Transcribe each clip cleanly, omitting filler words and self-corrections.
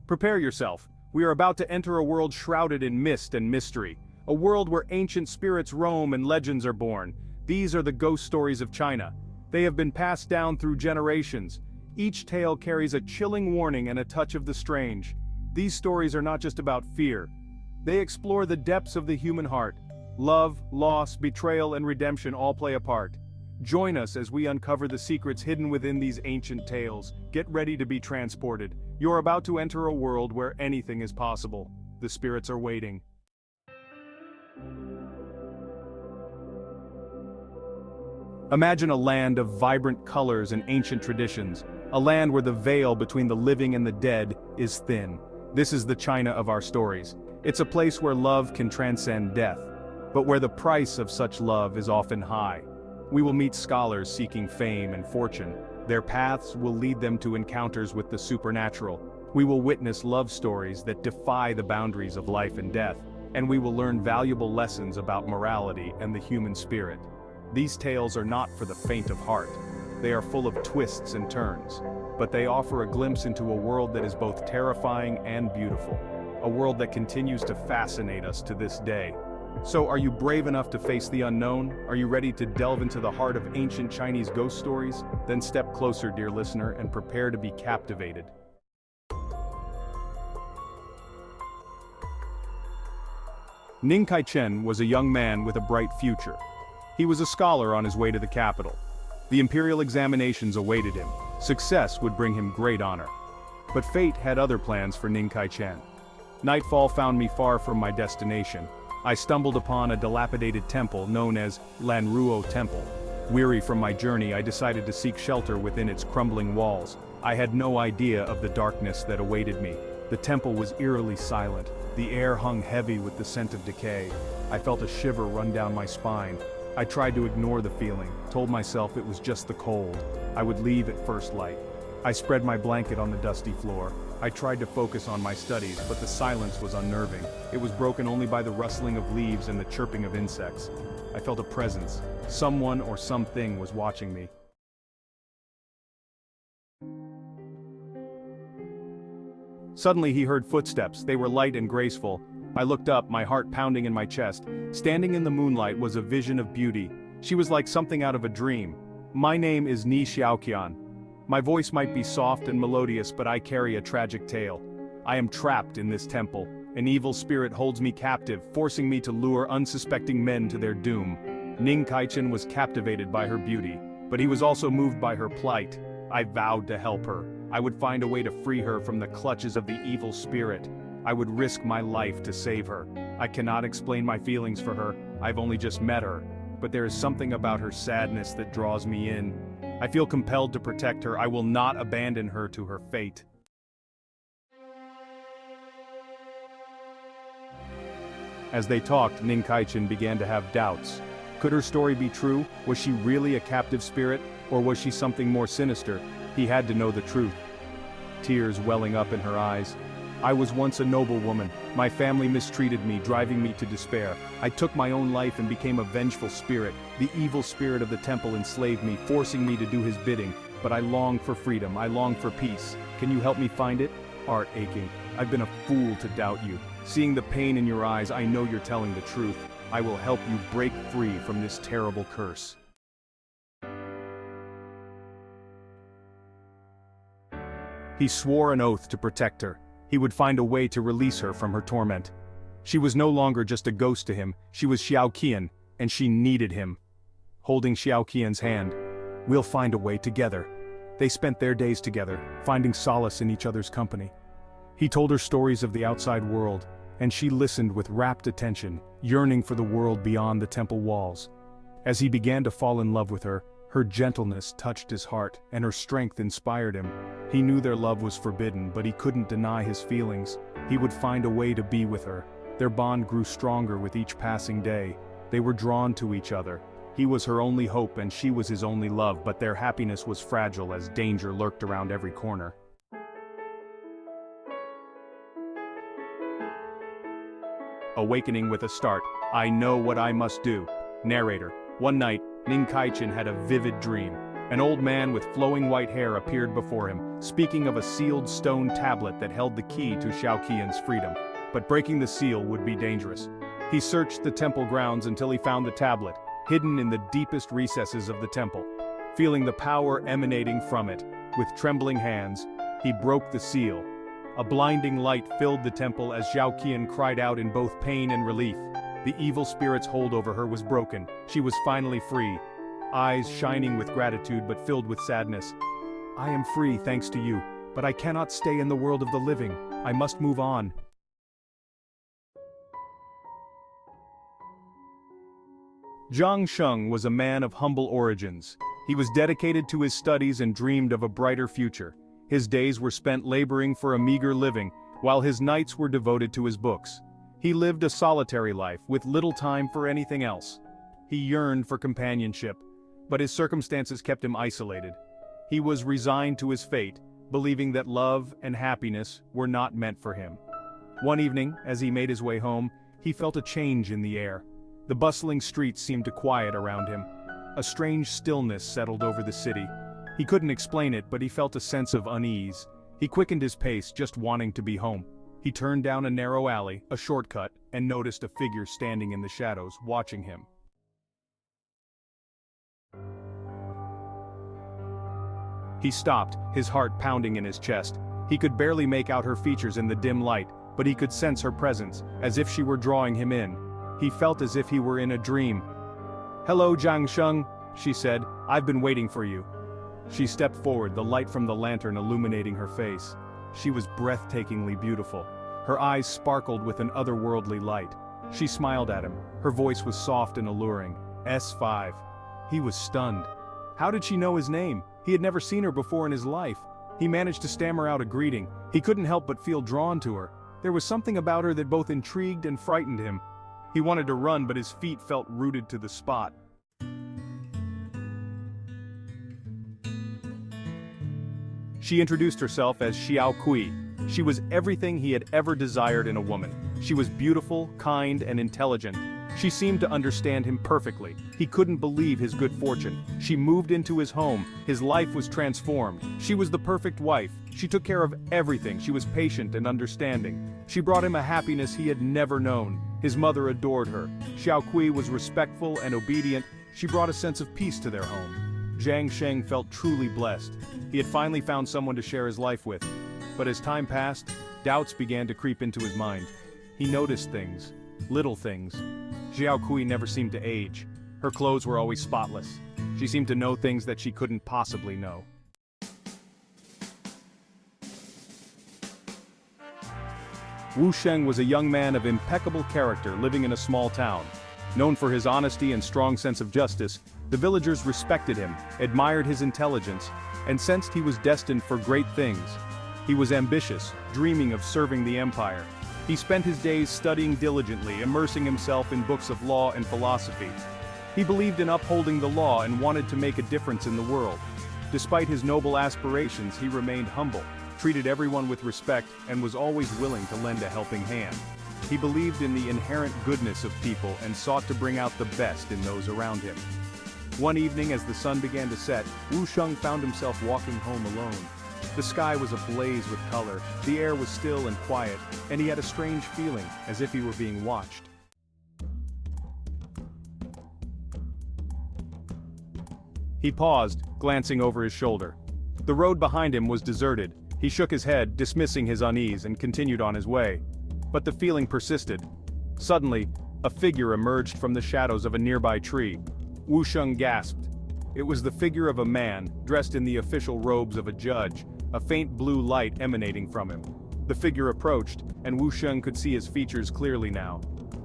Prepare yourself. We are about to enter a world shrouded in mist and mystery. A world where ancient spirits roam and legends are born. These are the ghost stories of China. They have been passed down through generations. Each tale carries a chilling warning and a touch of the strange. These stories are not just about fear. They explore the depths of the human heart. Love, loss, betrayal, and redemption all play a part. Join us as we uncover the secrets hidden within these ancient tales. Get ready to be transported. You're about to enter a world where anything is possible. The spirits are waiting. Imagine a land of vibrant colors and ancient traditions, a land where the veil between the living and the dead is thin. This is the China of our stories. It's a place where love can transcend death, but where the price of such love is often high. We will meet scholars seeking fame and fortune. Their paths will lead them to encounters with the supernatural. We will witness love stories that defy the boundaries of life and death, and we will learn valuable lessons about morality and the human spirit. These tales are not for the faint of heart. They are full of twists and turns, but they offer a glimpse into a world that is both terrifying and beautiful. A world that continues to fascinate us to this day. So, are you brave enough to face the unknown? Are you ready to delve into the heart of ancient Chinese ghost stories? Then step closer, dear listener, and prepare to be captivated. Ning Caichen was a young man with a bright future. He was a scholar on his way to the capital. The imperial examinations awaited him. Success would bring him great honor. But fate had other plans for Ning Caichen. Nightfall found me far from my destination. I stumbled upon a dilapidated temple known as Lanruo Temple. Weary from my journey, I decided to seek shelter within its crumbling walls. I had no idea of the darkness that awaited me. The temple was eerily silent. The air hung heavy with the scent of decay. I felt a shiver run down my spine. I tried to ignore the feeling, told myself it was just the cold. I would leave at first light. I spread my blanket on the dusty floor. I tried to focus on my studies, but the silence was unnerving. It was broken only by the rustling of leaves and the chirping of insects. I felt a presence. Someone or something was watching me. Suddenly he heard footsteps. They were light and graceful. I looked up, my heart pounding in my chest. Standing in the moonlight was a vision of beauty. She was like something out of a dream. My name is Nie Xiaoqian. My voice might be soft and melodious, but I carry a tragic tale. I am trapped in this temple. An evil spirit holds me captive, forcing me to lure unsuspecting men to their doom. Ning Caichen was captivated by her beauty, but he was also moved by her plight. I vowed to help her. I would find a way to free her from the clutches of the evil spirit. I would risk my life to save her. I cannot explain my feelings for her. I've only just met her. But there is something about her sadness that draws me in. I feel compelled to protect her. I will not abandon her to her fate. As they talked, Ning Caichen began to have doubts. Could her story be true? Was she really a captive spirit? Or was she something more sinister? He had to know the truth. Tears welling up in her eyes. I was once a noble woman. My family mistreated me, driving me to despair. I took my own life and became a vengeful spirit. The evil spirit of the temple enslaved me, forcing me to do his bidding. But I long for freedom. I long for peace. Can you help me find it? Heart aching. I've been a fool to doubt you. Seeing the pain in your eyes, I know you're telling the truth. I will help you break free from this terrible curse. He swore an oath to protect her. He would find a way to release her from her torment. She was no longer just a ghost to him, she was Xiaoqian, and she needed him. Holding Xiaoqian's hand, we'll find a way together. They spent their days together, finding solace in each other's company. He told her stories of the outside world, and she listened with rapt attention, yearning for the world beyond the temple walls. As he began to fall in love with her, her gentleness touched his heart, and her strength inspired him. He knew their love was forbidden, but he couldn't deny his feelings. He would find a way to be with her. Their bond grew stronger with each passing day. They were drawn to each other. He was her only hope and she was his only love, but their happiness was fragile as danger lurked around every corner. Awakening with a start. I know what I must do. Narrator. One night, Ning Caichen had a vivid dream. An old man with flowing white hair appeared before him, speaking of a sealed stone tablet that held the key to Xiaoqian's freedom. But breaking the seal would be dangerous. He searched the temple grounds until he found the tablet, hidden in the deepest recesses of the temple. Feeling the power emanating from it, with trembling hands, he broke the seal. A blinding light filled the temple as Xiaoqian cried out in both pain and relief. The evil spirit's hold over her was broken. She was finally free, eyes shining with gratitude but filled with sadness. I am free thanks to you, but I cannot stay in the world of the living. I must move on. Zhang Sheng was a man of humble origins. He was dedicated to his studies and dreamed of a brighter future. His days were spent laboring for a meager living, while his nights were devoted to his books. He lived a solitary life, with little time for anything else. He yearned for companionship, but his circumstances kept him isolated. He was resigned to his fate, believing that love and happiness were not meant for him. One evening, as he made his way home, he felt a change in the air. The bustling streets seemed to quiet around him. A strange stillness settled over the city. He couldn't explain it, but he felt a sense of unease. He quickened his pace, just wanting to be home. He turned down a narrow alley, a shortcut, and noticed a figure standing in the shadows, watching him. He stopped, his heart pounding in his chest. He could barely make out her features in the dim light, but he could sense her presence, as if she were drawing him in. He felt as if he were in a dream. "Hello, Zhang Sheng," she said. "I've been waiting for you." She stepped forward, the light from the lantern illuminating her face. She was breathtakingly beautiful. Her eyes sparkled with an otherworldly light. She smiled at him. Her voice was soft and alluring. S5. He was stunned. How did she know his name? He had never seen her before in his life. He managed to stammer out a greeting. He couldn't help but feel drawn to her. There was something about her that both intrigued and frightened him. He wanted to run, but his feet felt rooted to the spot. She introduced herself as Xiaocui. She was everything he had ever desired in a woman. She was beautiful, kind, and intelligent. She seemed to understand him perfectly. He couldn't believe his good fortune. She moved into his home. His life was transformed. She was the perfect wife. She took care of everything. She was patient and understanding. She brought him a happiness he had never known. His mother adored her. Xiaocui was respectful and obedient. She brought a sense of peace to their home. Zhang Sheng felt truly blessed. He had finally found someone to share his life with. But as time passed, doubts began to creep into his mind. He noticed things, little things. Xiaocui never seemed to age. Her clothes were always spotless. She seemed to know things that she couldn't possibly know. Wu Sheng was a young man of impeccable character living in a small town. Known for his honesty and strong sense of justice, the villagers respected him, admired his intelligence, and sensed he was destined for great things. He was ambitious, dreaming of serving the empire. He spent his days studying diligently, immersing himself in books of law and philosophy. He believed in upholding the law and wanted to make a difference in the world. Despite his noble aspirations, he remained humble, treated everyone with respect, and was always willing to lend a helping hand. He believed in the inherent goodness of people and sought to bring out the best in those around him. One evening, as the sun began to set, Wu Sheng found himself walking home alone. The sky was ablaze with color, the air was still and quiet, and he had a strange feeling, as if he were being watched. He paused, glancing over his shoulder. The road behind him was deserted. He shook his head, dismissing his unease, and continued on his way. But the feeling persisted. Suddenly, a figure emerged from the shadows of a nearby tree. Wu Sheng gasped. It was the figure of a man, dressed in the official robes of a judge, a faint blue light emanating from him. The figure approached, and Wu Sheng could see his features clearly now.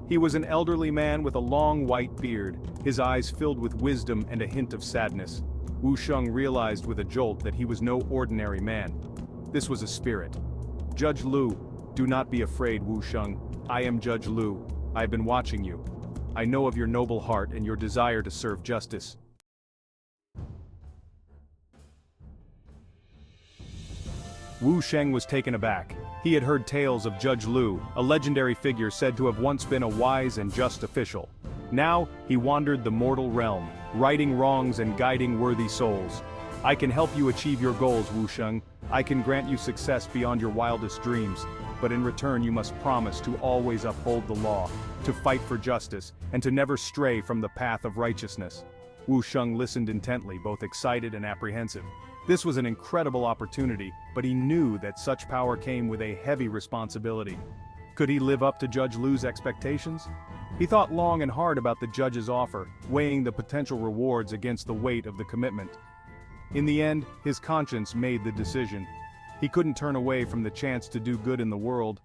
He was an elderly man with a long white beard, his eyes filled with wisdom and a hint of sadness. Wu Sheng realized with a jolt that he was no ordinary man. This was a spirit. "Judge Lu, do not be afraid, Wu Sheng. I am Judge Lu. I have been watching you. I know of your noble heart and your desire to serve justice." Wu Sheng was taken aback. He had heard tales of Judge Lu, a legendary figure said to have once been a wise and just official. Now, he wandered the mortal realm, righting wrongs and guiding worthy souls. I can help you achieve your goals, Wu Sheng. I can grant you success beyond your wildest dreams, but in return you must promise to always uphold the law, to fight for justice, and to never stray from the path of righteousness. Wu Sheng listened intently, both excited and apprehensive. This was an incredible opportunity, but he knew that such power came with a heavy responsibility. Could he live up to Judge Lu's expectations? He thought long and hard about the judge's offer, weighing the potential rewards against the weight of the commitment. In the end, his conscience made the decision. He couldn't turn away from the chance to do good in the world.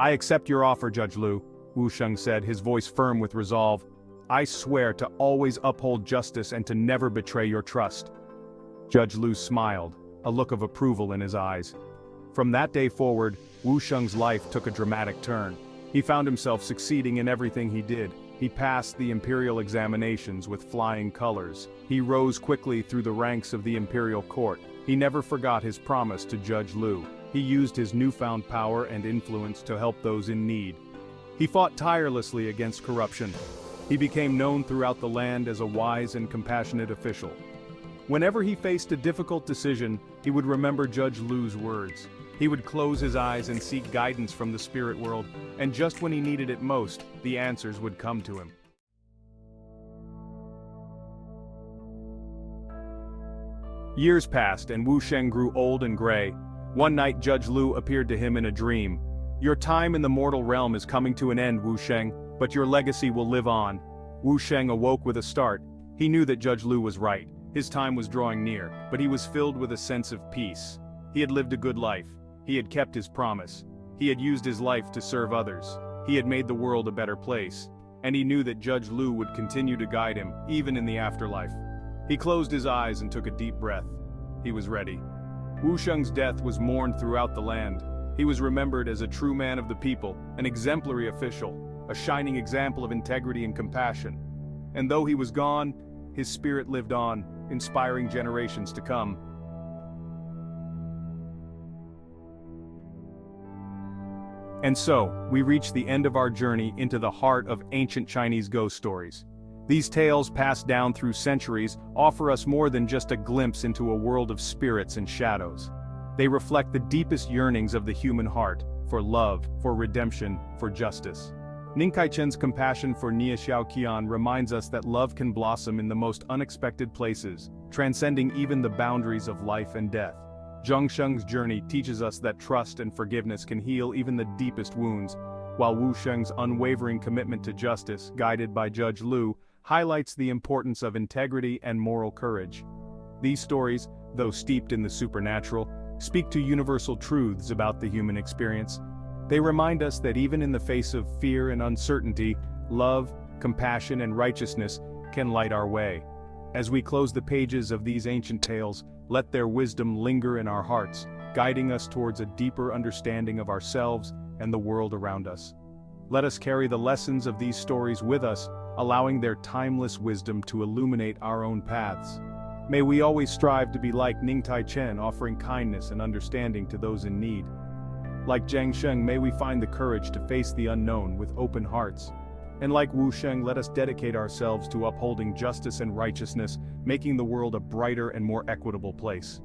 I accept your offer, Judge Lu, Wu Sheng said, his voice firm with resolve. I swear to always uphold justice and to never betray your trust. Judge Lu smiled, a look of approval in his eyes. From that day forward, Wu Sheng's life took a dramatic turn. He found himself succeeding in everything he did. He passed the imperial examinations with flying colors. He rose quickly through the ranks of the imperial court. He never forgot his promise to Judge Lu. He used his newfound power and influence to help those in need. He fought tirelessly against corruption. He became known throughout the land as a wise and compassionate official. Whenever he faced a difficult decision, he would remember Judge Lu's words. He would close his eyes and seek guidance from the spirit world, and just when he needed it most, the answers would come to him. Years passed and Wu Sheng grew old and gray. One night Judge Lu appeared to him in a dream. Your time in the mortal realm is coming to an end, Wu Sheng, but your legacy will live on. Wu Sheng awoke with a start. He knew that Judge Lu was right. His time was drawing near, but he was filled with a sense of peace. He had lived a good life. He had kept his promise. He had used his life to serve others. He had made the world a better place. And he knew that Judge Lu would continue to guide him, even in the afterlife. He closed his eyes and took a deep breath. He was ready. Wu Sheng's death was mourned throughout the land. He was remembered as a true man of the people, an exemplary official, a shining example of integrity and compassion. And though he was gone, his spirit lived on, inspiring generations to come. And so, we reach the end of our journey into the heart of ancient Chinese ghost stories. These tales, passed down through centuries, offer us more than just a glimpse into a world of spirits and shadows. They reflect the deepest yearnings of the human heart, for love, for redemption, for justice. Ning Caichen's compassion for Nie Xiaoqian reminds us that love can blossom in the most unexpected places, transcending even the boundaries of life and death. Zhang Sheng's journey teaches us that trust and forgiveness can heal even the deepest wounds, while Wu Sheng's unwavering commitment to justice, guided by Judge Lu, highlights the importance of integrity and moral courage. These stories, though steeped in the supernatural, speak to universal truths about the human experience. They remind us that even in the face of fear and uncertainty, love, compassion, and righteousness can light our way. As we close the pages of these ancient tales, let their wisdom linger in our hearts, guiding us towards a deeper understanding of ourselves and the world around us. Let us carry the lessons of these stories with us, allowing their timeless wisdom to illuminate our own paths. May we always strive to be like Ning Caichen, offering kindness and understanding to those in need. Like Zhang Sheng, may we find the courage to face the unknown with open hearts. And like Wu Sheng, let us dedicate ourselves to upholding justice and righteousness, making the world a brighter and more equitable place.